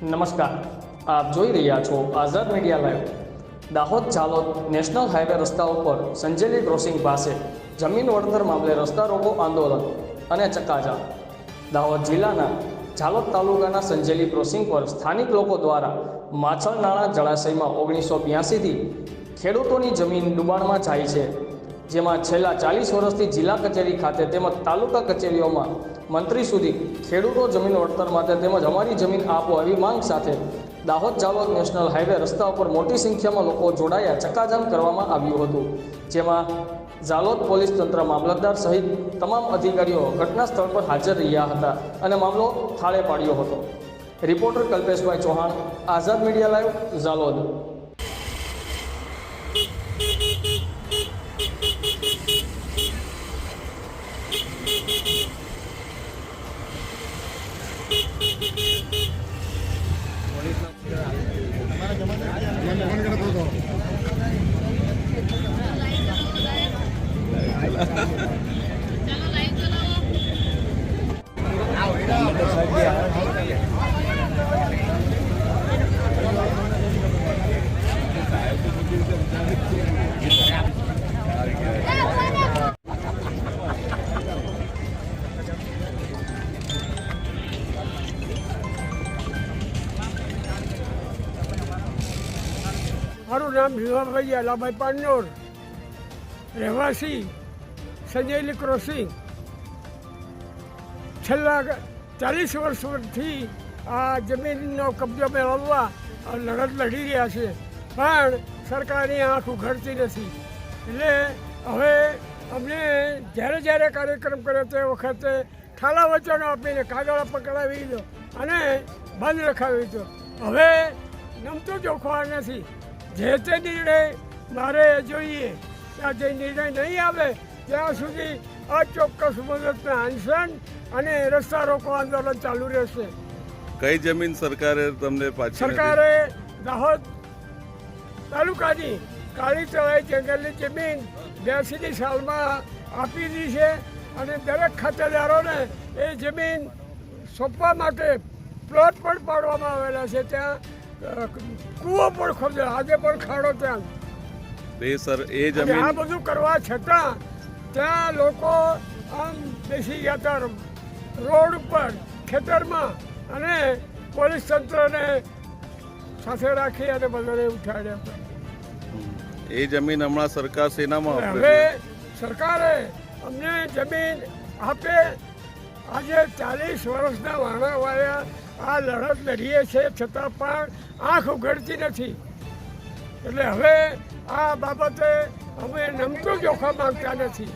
નમસ્કાર, આપ જોઈ રહ્યા છો Azad media live. Dahod Jhalod national highway રસ્તા ઉપર સંજેલી ક્રોસિંગ પાસે જમીન વળતર મામલે રસ્તા રોકો આંદોલન અને ચક્કાજામ। દાહોદ જિલ્લાના ઝાલોદ તાલુકાના સંજેલી ક્રોસિંગ પર સ્થાનિક લોકો દ્વારા માછલનાળા જળાશયમાં 1982થી ખેડૂતોની જમીન ડૂબાણમાં જાય છે, જેમાં છેલ્લા 40 વર્ષથી જિલ્લા કચેરી ખાતે તેમજ તાલુકા કચેરીઓમાં મંત્રી સુધી ખેડૂતો જમીન વળતર માટે તેમજ અમારી જમીન આપો એવી માંગ સાથે દાહોદ ઝાલોદ નેશનલ હાઈવે રસ્તા ઉપર મોટી સંખ્યામાં લોકો જોડાયા ચક્કાજામ કરવામાં આવ્યું હતું, જેમાં ઝાલોદ પોલીસ તંત્ર, મામલતદાર સહિત તમામ અધિકારીઓ ઘટના સ્થળ પર હાજર રહ્યા હતા અને મામલો થાળે પાડ્યો હતો। રિપોર્ટર કલ્પેશભાઈ ચૌહાણ, આઝાદ મીડિયા લાઈવ, ઝાલોદ। મારું નામ ભીમાભાઈ આલાભાઈ પાનોર, રહેવાસી સંજેલી ક્રોસિંગ। છેલ્લા 40 વર્ષથી આ જમીનનો કબજો મેળવવા લડત લડી રહ્યા છે, પણ સરકારની આંખ ઉઘડતી નથી। એટલે હવે અમને જ્યારે કાર્યક્રમ કર્યો તે વખતે ઠાલા વચનો આપીને કાગળ પકડાવી દો અને બંધ રખાવી દો। હવે નમતું જોખવા નથી। જે તે નિર્ણય મારે જોઈએ, ત્યાં જે નિર્ણય નહીં આવે ત્યાં સુધી અચોક્કસ મુદતના અનશન અને રસ્તા રોકો આંદોલન ચાલુ રહેશે। કઈ જમીન સરકારે તમને પાછી? સરકારે દાહોદ તાલુકાની કાળી તળાઈ જંગલની જમીન 82ની સાલમાં આપી દીધી છે અને દરેક ખાતેદારોને એ જમીન સોંપવા માટે પ્લોટ પણ પાડવામાં આવેલા છે। ત્યાં કૂવો પણ ખોદે, આજે પણ ખાડો ત્યાં। એ જમીન આ બધું કરવા છતાં ત્યાં લોકો આમ બેસી ગયા હતા રોડ ઉપર, ખેતરમાં, અને પોલીસ તંત્રને સાથે રાખી અને બધાને ઉઠાડ્યા હતા। એ જમીન હમણાં સરકાર સેનામાં હવે સરકારે અમને જમીન આપે। આજે 40 વર્ષના વાણા વાળા આ લડત લડીએ છે, છતાં પણ આંખ ઉઘડતી નથી। એટલે હવે આ બાબતે અમે નમતું જોખમ માંગતા નથી।